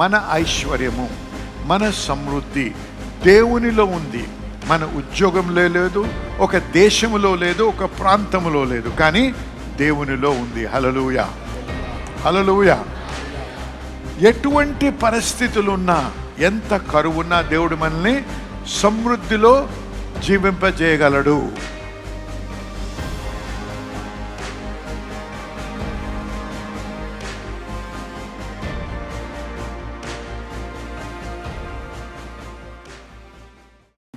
మన ఐశ్వర్యము, మన సమృద్ధి దేవునిలో ఉంది. మన ఉద్యోగంలో లేదు, ఒక దేశంలో లేదు, ఒక ప్రాంతంలో లేదు, కానీ దేవునిలో ఉంది. హల్లెలూయా, హల్లెలూయా. ఎటువంటి పరిస్థితులున్నా, ఎంత కరువున్నా దేవుడు మనల్ని సమృద్ధిలో జీవింపజేయగలడు.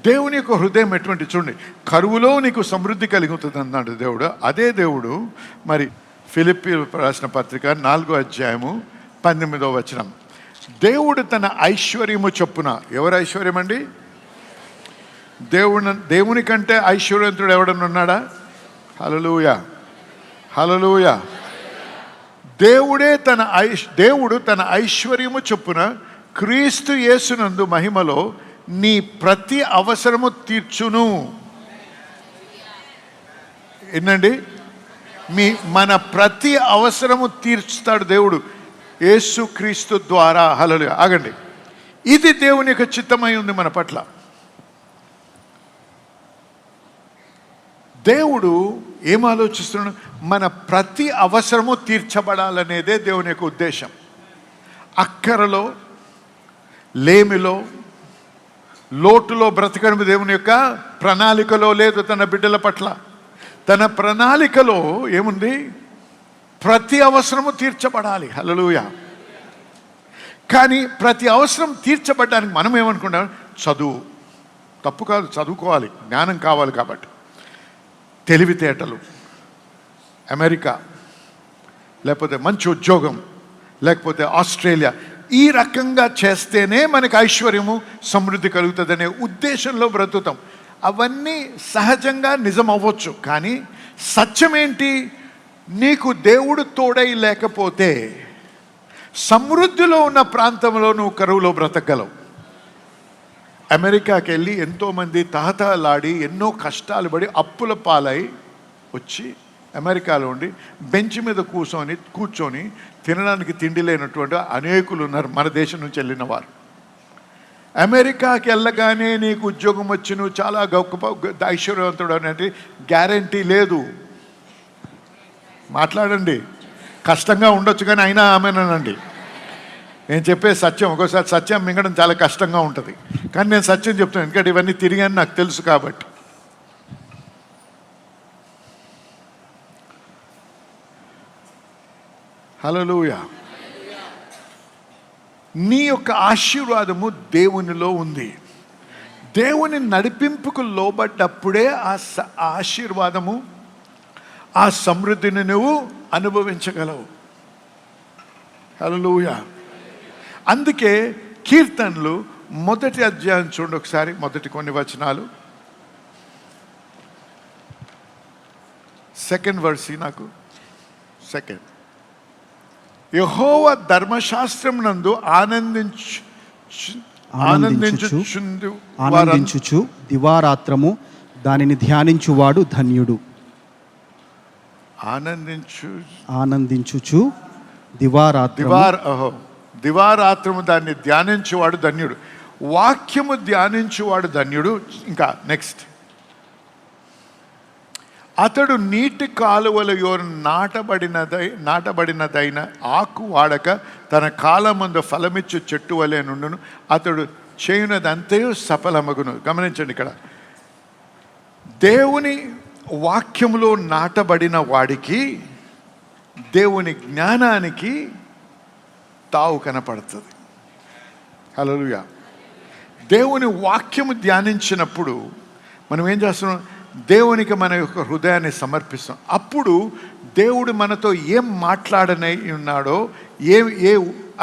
దేవుని యొక్క హృదయం ఎటువంటి, చూడండి, కరువులో నీకు సమృద్ధి కలుగుతుంది అన్నాడు దేవుడు. అదే దేవుడు మరి ఫిలిప్పీ రాసిన పత్రిక 4వ అధ్యాయము 18వ వచనం, దేవుడు తన ఐశ్వర్యము చొప్పున. ఎవరు ఐశ్వర్యం అండి? దేవుని కంటే ఐశ్వర్యవంతుడు ఎవడన్నా ఉన్నాడా? హల్లెలూయా, హల్లెలూయా. దేవుడు తన ఐశ్వర్యము చొప్పున క్రీస్తు యేసునందు మహిమలో నీ ప్రతి అవసరము తీర్చును. ఏంటండి? మన ప్రతి అవసరము తీర్చుతాడు దేవుడు యేసు క్రీస్తు ద్వారా. హల్లెలూయా. ఆగండి, ఇది దేవుని యొక్క చిత్తమై ఉంది మన పట్ల. దేవుడు ఏం ఆలోచిస్తున్నాడు? మన ప్రతి అవసరము తీర్చబడాలనేదే దేవుని యొక్క ఉద్దేశం. అక్కరలో, లేమిలో, లోటులో బ్రతకడం దేవుని యొక్క ప్రణాళికలో లేదు. తన బిడ్డల పట్ల తన ప్రణాళికలో ఏముంది? ప్రతి అవసరము తీర్చబడాలి. హల్లెలూయా. కానీ ప్రతి అవసరం తీర్చబడడానికి మనం ఏమనుకుంటాం? చదువు. తప్పు కాదు, చదువుకోవాలి, జ్ఞానం కావాలి. కాబట్టి తెలివితేటలు, అమెరికా, లేకపోతే మంచి ఉద్యోగం, లేకపోతే ఆస్ట్రేలియా, ఈ రకంగా చేస్తేనే మనకు ఐశ్వర్యము, సమృద్ధి కలుగుతుందనే ఉద్దేశంలో బ్రతుకుతాం. అవన్నీ సహజంగా నిజం అవ్వచ్చు, కానీ సత్యమేంటి? నీకు దేవుడు తోడై లేకపోతే సమృద్ధిలో ఉన్న ప్రాంతంలో నువ్వు కరువులో బ్రతకగలవు. అమెరికాకి వెళ్ళి ఎంతోమంది తహతహలాడి ఎన్నో కష్టాలు పడి అప్పుల పాలై వచ్చి అమెరికాలో ఉండి బెంచ్ మీద కూర్చొని తినడానికి తిండి లేనటువంటి అనేకులు ఉన్నారు మన దేశం నుంచి వెళ్ళిన వారు. అమెరికాకి వెళ్ళగానే నీకు ఉద్యోగం వచ్చి నువ్వు చాలా గొప్ప ఐశ్వర్యవంతుడు అనేది గ్యారంటీ లేదు. మాట్లాడండి, కష్టంగా ఉండొచ్చు కానీ అయినా ఆమెనండి. నేను చెప్పే సత్యం. ఒక్కోసారి సత్యం మింగడం చాలా కష్టంగా ఉంటుంది, కానీ నేను సత్యం చెప్తాను, ఎందుకంటే ఇవన్నీ తిరిగాని నాకు తెలుసు కాబట్టి. హల్లెలూయా. నీ యొక్క ఆశీర్వాదము దేవునిలో ఉంది. దేవుని నడిపింపుకు లోబడ్డప్పుడే ఆ ఆశీర్వాదము, ఆ సమృద్ధిని నువ్వు అనుభవించగలవు. హల్లెలూయా. అందుకే కీర్తనలు 1వ అధ్యాయం చూడండి ఒకసారి, మొదటి కొన్ని వచనాలు. 2nd verse నాకు 2nd. యెహోవా ధర్మశాస్త్రం నందు ఆనందించుచు దివారాత్రము దానిని ధ్యానించువాడు ధన్యుడు. ఆనందించుచు దివారాత్రము దాన్ని ధ్యానించువాడు ధన్యుడు. వాక్యము ధ్యానించువాడు ధన్యుడు. ఇంకా నెక్స్ట్, అతడు నీటి కాలువల నాటబడినదైన ఆకు వాడక తన కాలమందు ఫలమిచ్చు చెట్టు వలె నుండును. అతడు చేయునదంతయు సఫలమగును. గమనించండి, ఇక్కడ దేవుని వాక్యములో నాటబడిన వాడికి దేవుని జ్ఞానానికి తావు కనపడుతుంది. హల్లెలూయా. దేవుని వాక్యము ధ్యానించినప్పుడు మనం ఏం చేస్తున్నాం? దేవునికి మన యొక్క హృదయాన్ని సమర్పిస్తాం. అప్పుడు దేవుడు మనతో ఏం మాట్లాడనై ఉన్నాడో,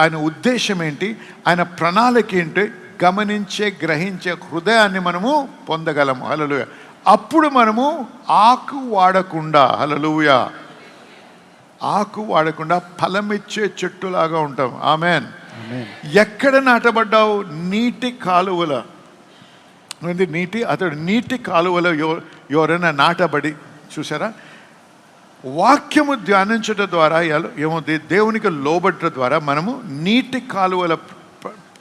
ఆయన ఉద్దేశం ఏంటి, ఆయన ప్రణాళిక ఏంటి గ్రహించే హృదయాన్ని మనము పొందగలము. హల్లెలూయా. అప్పుడు మనము ఆకు వాడకుండా, హల్లెలూయా, ఆకు వాడకుండా ఫలమిచ్చే చెట్టులాగా ఉంటాం. ఆమెన్. ఎక్కడ నాటబడ్డావు? నీటి కాలువల. అతడు నీటి కాలువలో ఎవరైనా నాటబడి చూసారా? వాక్యము ధ్యానించడం ద్వారా ఏమవుతుంది? దేవునికి లోబడటం ద్వారా మనము నీటి కాలువల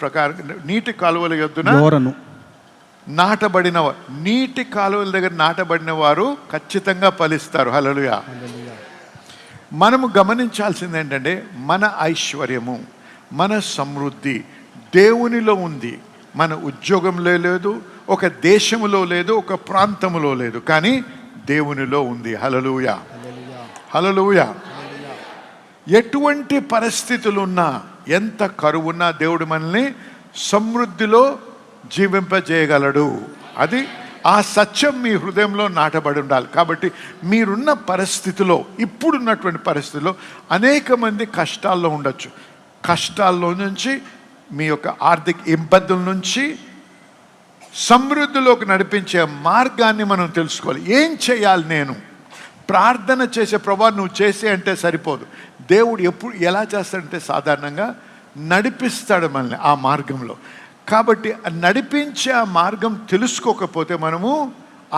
ప్రకారం నీటి కాలువల యొద్దున యోరను నాటబడిన నీటి కాలువల దగ్గర నాటబడిన వారు ఖచ్చితంగా ఫలిస్తారు. హల్లెలూయా. మనము గమనించాల్సింది ఏంటంటే మన ఐశ్వర్యము, మన సమృద్ధి దేవునిలో ఉంది. మన ఉద్యోగంలో లేదు, ఒక దేశంలో లేదు, ఒక ప్రాంతంలో లేదు, కానీ దేవునిలో ఉంది. హల్లెలూయా, హల్లెలూయా. ఎటువంటి పరిస్థితులున్నా, ఎంత కరువున్నా దేవుడు మనల్ని సమృద్ధిలో జీవింపజేయగలడు. అది ఆ సత్యం మీ హృదయంలో నాటబడి ఉండాలి. కాబట్టి మీరున్న పరిస్థితిలో, ఇప్పుడున్నటువంటి పరిస్థితిలో అనేక మంది కష్టాల్లో ఉండొచ్చు. కష్టాల్లో నుంచి, మీ యొక్క ఆర్థిక ఇబ్బందుల నుంచి సమృద్ధిలోకి నడిపించే మార్గాన్ని మనం తెలుసుకోవాలి. ఏం చేయాలి? నేను ప్రార్థన చేసే, ప్రభా నువ్వు చేసే అంటే సరిపోదు. దేవుడు ఎప్పుడు ఎలా చేస్తాడంటే సాధారణంగా నడిపిస్తాడు మనల్ని ఆ మార్గంలో. కాబట్టి నడిపించే ఆ మార్గం తెలుసుకోకపోతే మనము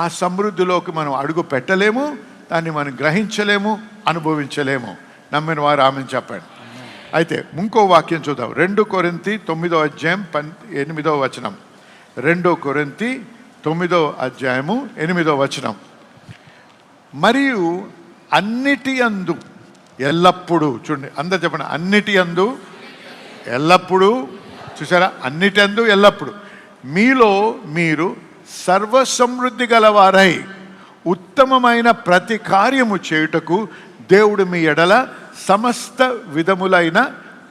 ఆ సమృద్ధిలోకి మనం అడుగు పెట్టలేము, దాన్ని మనం గ్రహించలేము, అనుభవించలేము. నమ్మిన వారు ఆమెను చెప్పండి. అయితే ఇంకో వాక్యం చూద్దాం. 2 కొరింథీ 9వ అధ్యాయం 8వ వచనం. 2 కొరింథీ 9వ అధ్యాయము 8వ వచనం. మరియు అన్నిటి యందు ఎల్లప్పుడూ, చూడండి అందరు చెప్పండి, అన్నిటి యందు ఎల్లప్పుడూ. చూసారా? అన్నిటి యందు ఎల్లప్పుడు మీలో మీరు సర్వసమృద్ధి గలవారై ఉత్తమమైన ప్రతి కార్యము చేయుటకు దేవుడు మీ ఎడల సమస్త విధములైన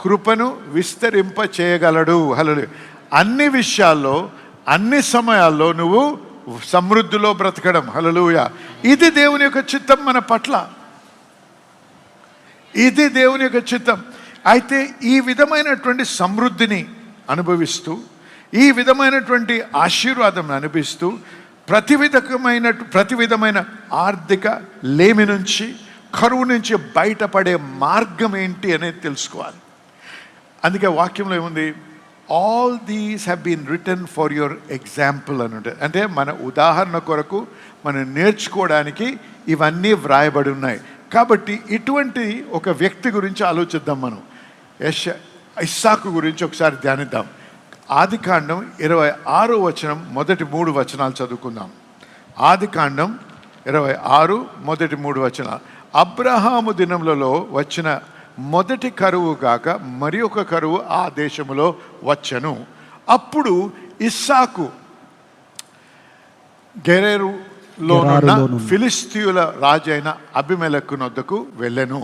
కృపను విస్తరింప చేయగలడు. హల్లెలూయా. అన్ని విషయాల్లో, అన్ని సమయాల్లో నువ్వు సమృద్ధిలో బ్రతకడం. హల్లెలూయా. ఇది దేవుని యొక్క చిత్తం మన పట్ల. ఇది దేవుని యొక్క చిత్తం. అయితే ఈ విధమైనటువంటి సమృద్ధిని అనుభవిస్తూ, ఈ విధమైనటువంటి ఆశీర్వాదం అనుభవిస్తూ, ప్రతి విధమైన ఆర్థిక లేమి నుంచి, కరువు నుంచి బయటపడే మార్గం ఏంటి అనేది తెలుసుకోవాలి. అందుకే వాక్యంలో ఏముంది? All these have been written for your example అని ఉంటుంది. అంటే మన ఉదాహరణ కొరకు, మనం నేర్చుకోవడానికి ఇవన్నీ వ్రాయబడి ఉన్నాయి. కాబట్టి ఇటువంటి ఒక వ్యక్తి గురించి ఆలోచిద్దాం. మనం ఇస్సాకు గురించి ఒకసారి ధ్యానిద్దాం. ఆదికాండం 26వ వచనం మొదటి 3 వచనాలు చదువుకుందాం. ఆదికాండం 26 మొదటి 3 వచనాలు. అబ్రహాము దినములలో వచ్చిన మొదటి కరువు గాక మరి ఒక కరువు ఆ దేశములో వచ్చెను. అప్పుడు ఇస్సాకు గెరారులోనున్న ఫిలిస్తీయుల రాజైన అబీమెలెకు నొద్దకు వెళ్ళెను.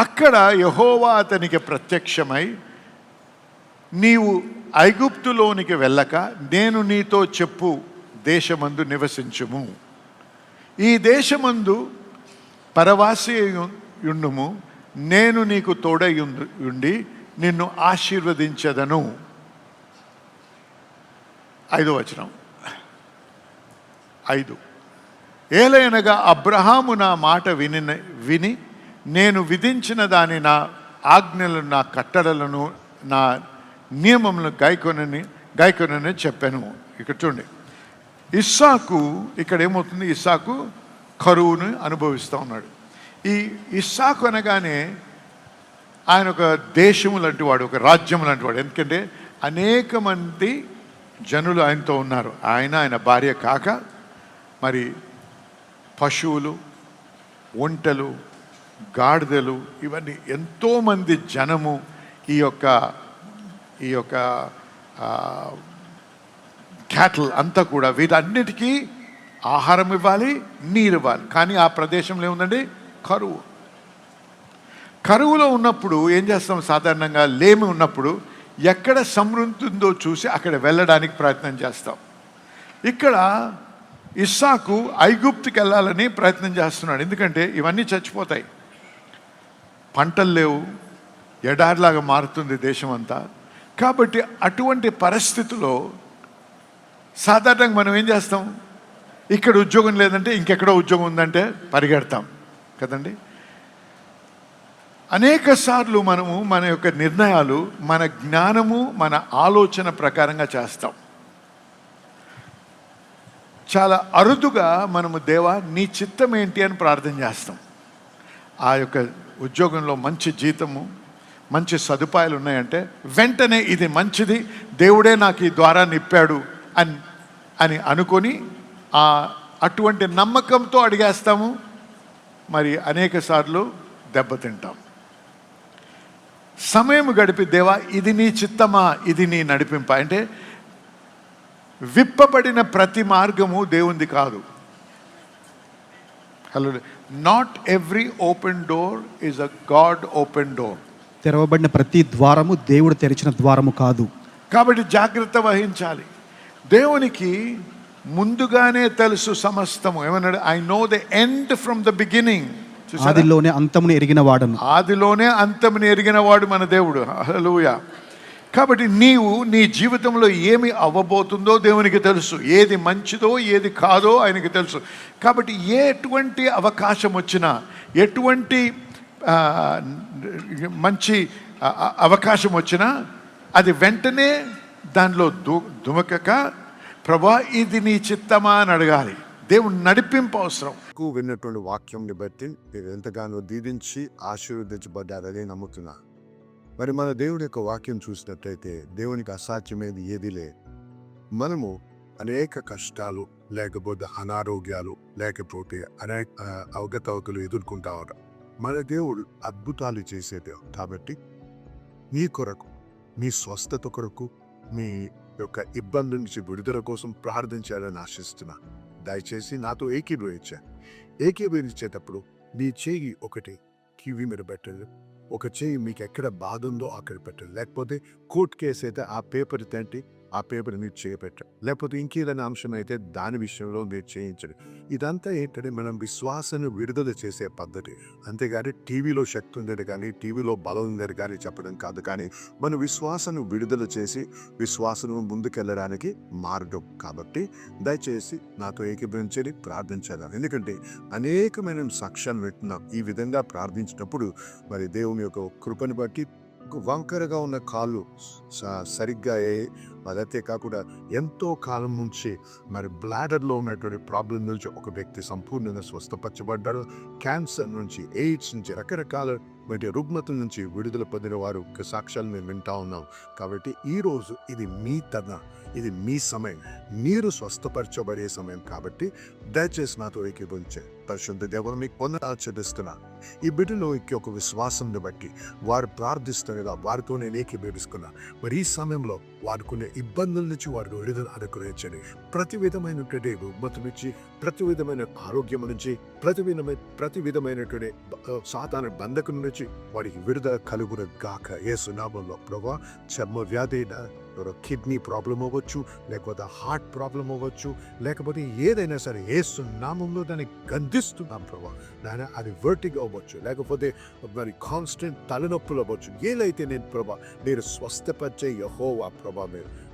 అక్కడ యెహోవా అతనికి ప్రత్యక్షమై, నీవు ఐగుప్తులోనికి వెళ్ళక నేను నీతో చెప్పు దేశమందు నివసించుము. ఈ దేశమందు పరవాసి యుండుము. నేను నీకు తోడై ఉండి నిన్ను ఆశీర్వదించదను. 5వ వచనం. 5 ఏలయనగా అబ్రహాము నా మాట విని నేను విధించిన దాని, నా ఆజ్ఞలను, నా కట్టడలను, నా నియమములను గాయకొనని చెప్పాను. ఇక్కడ చూడండి, ఇస్సాకు ఇక్కడ ఏమవుతుంది? ఇస్సాకు కరువును అనుభవిస్తూ ఉన్నాడు. ఈ ఇస్సాకు అనగానే ఆయన ఒక దేశము లాంటి వాడు, ఒక రాజ్యం లాంటి వాడు. ఎందుకంటే అనేక మంది జనులు ఆయనతో ఉన్నారు. ఆయన భార్య కాక మరి పశువులు, ఒంటెలు, గాడిదలు, ఇవన్నీ ఎంతోమంది జనము ఈ యొక్క క్యాటిల్ అంతా కూడా, వీటన్నిటికీ ఆహారం ఇవ్వాలి, నీరు ఇవ్వాలి. కానీ ఆ ప్రదేశంలో ఏముందండి? కరువు. కరువులో ఉన్నప్పుడు ఏం చేస్తాం? సాధారణంగా లేమి ఉన్నప్పుడు ఎక్కడ సమృద్ధి ఉందో చూసి అక్కడ వెళ్ళడానికి ప్రయత్నం చేస్తాం. ఇక్కడ ఇస్సాకు ఐగుప్తుకి వెళ్ళాలని ప్రయత్నం చేస్తున్నాడు. ఎందుకంటే ఇవన్నీ చచ్చిపోతాయి, పంటలు లేవు, ఎడారిలాగా మారుతుంది దేశం అంతా. కాబట్టి అటువంటి పరిస్థితిలో సాధారణంగా మనం ఏం చేస్తాం? ఇక్కడ ఉద్యోగం లేదంటే ఇంకెక్కడో ఉద్యోగం ఉందంటే పరిగెడతాం కదండి. అనేక సార్లు మనము మన యొక్క నిర్ణయాలు మన జ్ఞానము, మన ఆలోచన ప్రకారంగా చేస్తాం. చాలా అరుదుగా మనము దేవా నీ చిత్తం ఏంటి అని ప్రార్థన చేస్తాం. ఆ యొక్క ఉద్యోగంలో మంచి జీతము, మంచి సదుపాయాలు ఉన్నాయంటే వెంటనే ఇది మంచిది, దేవుడే నాకు ఈ ద్వారాన్ని ఇప్పాడు అని అనుకొని అటువంటి నమ్మకంతో అడిగేస్తాము. మరి అనేక సార్లు దెబ్బతింటాం. సమయం గడిపి దేవా ఇది నీ చిత్తమా, ఇది నీ నడిపింప అంటే విప్పబడిన ప్రతి మార్గము దేవుంది కాదు. Hello, not every open door is a god open door. తెరవబడిన ప్రతి ద్వారము దేవుడు తెరిచిన ద్వారము కాదు. కాబట్టి జాగ్రత్త వహించాలి. దేవునికి ముందుగానే తెలుసు సమస్తము. ఏమన్నాడు? I know the end from the beginning. ఆదిలోనే అంతమును ఎరిగిన వాడను. ఆదిలోనే అంతమును ఎరిగిన వాడు మన దేవుడు. హల్లెలూయా. కాబట్టి నీవు నీ జీవితంలో ఏమి అవ్వబోతుందో దేవునికి తెలుసు. ఏది మంచిదో ఏది కాదో ఆయనకి తెలుసు. కాబట్టి ఎటువంటి అవకాశం వచ్చినా, ఎటువంటి మంచి అవకాశం వచ్చినా అది వెంటనే దానిలో దుమకక ప్రభా ఇది నీ చిత్తమా అని అడగాలి. దేవుడు నడిపింపు అవసరం. విన్నటువంటి వాక్యంని బట్టి మీరు ఎంతగానో దీవించి ఆశీర్వదించబడ్డారని నమ్ముతున్నా. మరి మన దేవుని యొక్క వాక్యం చూసినట్లయితే దేవునికి అసాధ్యమేది ఏది లేదు. మనము అనేక కష్టాలు, లేకపోతే అనారోగ్యాలు, లేకపోతే అనేక అవగతవకలు ఎదుర్కొంటా ఉంటాం. మన దేవుడు అద్భుతాలు చేసే దేవుడు. కాబట్టి మీ కొరకు, మీ స్వస్థత కొరకు, మీ యొక్క ఇబ్బంది నుంచి విడుదల కోసం ప్రార్థించాలని ఆశిస్తున్నా. దయచేసి నాతో ఏకీభవించేటప్పుడు మీ చేయి ఒకటి కివి మీద పెట్టండి. ఒక చేయి మీకు ఎక్కడ బాధ ఉందో అక్కడ పెట్టండి. లేకపోతే కోర్టు కేసు అయితే ఆ పేపర్ తంటి ఆ పేపర్ మీరు చేయబెట్టండి. లేకపోతే ఇంకేదైనా అంశం అయితే దాని విషయంలో మీరు చేయించండి. ఇదంతా ఏంటంటే మనం విశ్వాసాన్ని విడుదల చేసే పద్ధతి. అంతేగాని టీవీలో శక్తి ఉందని కానీ, టీవీలో బలం ఉందని కానీ చెప్పడం కాదు. కానీ మన విశ్వాసాన్ని విడుదల చేసి విశ్వాసం ముందుకెళ్ళడానికి మార్గం. కాబట్టి దయచేసి నాతో ఏకీభవించండి, ప్రార్థించాలి. ఎందుకంటే అనేకమైన సాక్ష్యాలు వింటున్నాం. ఈ విధంగా ప్రార్థించినప్పుడు మరి దేవుని యొక్క కృపను బట్టి వంకరగా ఉన్న కాళ్ళు సరిగ్గా అదైతే కాకుండా ఎంతో కాలం నుంచి మరి బ్లాడర్లో ఉన్నటువంటి ప్రాబ్లం నుంచి ఒక వ్యక్తి సంపూర్ణంగా స్వస్థపరచబడ్డాడు. క్యాన్సర్ నుంచి, ఎయిడ్స్ నుంచి, రకరకాల రుగ్మతల నుంచి విడుదల పొందిన వారు సాక్ష్యాలు మేము వింటా ఉన్నాం. కాబట్టి ఈరోజు ఇది మీ తరుణం, ఇది మీ సమయం, మీరు స్వస్థపరచబడే సమయం. కాబట్టి దయచేసి నాతో ఏకీభవించే పరిశుద్ధ దేవుడు మీకు పొందాచరిస్తున్నా. ఈ బిడ్డలో ఒక విశ్వాసం బట్టి వారు ప్రార్థిస్తున్నా, వారితో నేను ఏకీభవిస్తున్నా. మరి ఈ సమయంలో వాడుకునే ఇబ్బందుల నుంచి వారికి విడుదల అనుగ్రహించండి. ప్రతి విధమైనటువంటి రుగ్మత నుంచి, ప్రతి విధమైన ఆరోగ్యం నుంచి, ప్రతి విధమైనటువంటి సాతాను బంధకం నుంచి వారికి విడుదల కలుగును గాక యేసు నామములో. ప్రభువా, చర్మ వ్యాధి, కిడ్నీ ప్రాబ్లం అవ్వచ్చు, లేకపోతే హార్ట్ ప్రాబ్లం అవ్వచ్చు, లేకపోతే ఏదైనా సరే యేసు నామంలో దాన్ని గంధిస్తున్నాం ప్రభా. నాయన అది వర్టిగ్ అవ్వచ్చు, లేకపోతే మరి కాన్స్టెంట్ తలనొప్పులు అవ్వచ్చు. ఏదైతే నేను ప్రభా మీరు స్వస్థపరిచే యెహోవా ప్రభా,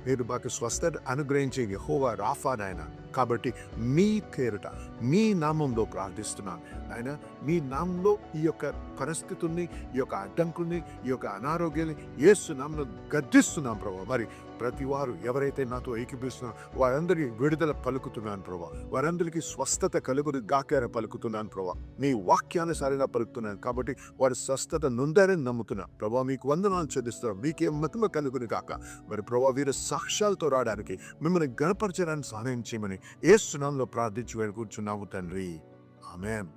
మీరు మాకు స్వస్థత అనుగ్రహించే యెహోవా రాఫా నాయన. కాబట్టి మీ పేరిట మీ నామంలో ప్రార్థిస్తున్నాను నాయన. మీ నామంలో ఈ యొక్క పరిస్థితుల్ని, ఈ యొక్క అడ్డంకుల్ని, ఈ యొక్క అనారోగ్యాన్ని యేసు నామంలో గద్దిస్తున్నాం ప్రభా. మరి ప్రతి వారు ఎవరైతే నాతో ఏకీపిస్తున్నారో వారందరికీ విడుదల పలుకుతున్నాను ప్రభా. వారందరికీ స్వస్థత కలుగుని గాక పలుకుతున్నాను ప్రభా. మీ వాక్యానుసారంగా పలుకుతున్నాను. కాబట్టి వారి స్వస్థత నొందారని నమ్ముతున్నా ప్రభా. మీకు వందనాలు చెల్లిస్తున్నాం. మీకే మహిమ కలుగుని గాక. మరి ప్రభా, వీరు సాక్ష్యాలతో రావడానికి, మిమ్మల్ని గణపరచడానికి సహాయం చేయమని యేసు నామములో ప్రార్థించి వేడుకుంటున్నాము తండ్రి. ఆమేన్.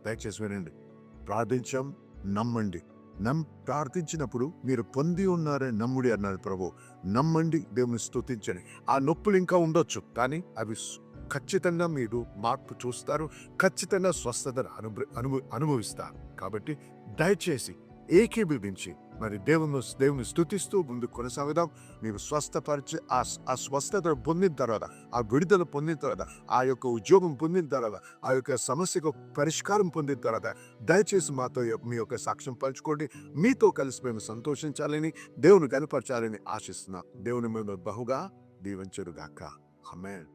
దయచేసి వినండి. ప్రార్థించాం, నమ్మండి. ప్రార్థించినప్పుడు మీరు పొంది ఉన్నారని నమ్ముడి అన్నారు ప్రభు. నమ్మండి, దేవుని స్తుతించండి. ఆ నొప్పులు ఇంకా ఉండొచ్చు, కానీ అవి ఖచ్చితంగా మీరు మార్పు చూస్తారు. ఖచ్చితంగా స్వస్థతను అనుభవిస్తారు. కాబట్టి దయచేసి ఏకీభవించి మరి దేవుని స్తుతిస్తూ ముందు కొనసాగుదాం. మీరు స్వస్థపరిచి ఆ స్వస్థత పొందిన తర్వాత, ఆ విడుదల పొందిన తర్వాత, ఆ యొక్క ఉద్యోగం పొందిన తర్వాత, ఆ యొక్క సమస్యకు పరిష్కారం పొందిన తర్వాత దయచేసి మాతో మీ యొక్క సాక్ష్యం పంచుకోండి. మీతో కలిసి మేము సంతోషించాలని, దేవుని కనపరచాలని ఆశిస్తున్నాం. దేవుని మేము బహుగా దీవించుగాక. ఆమేన్.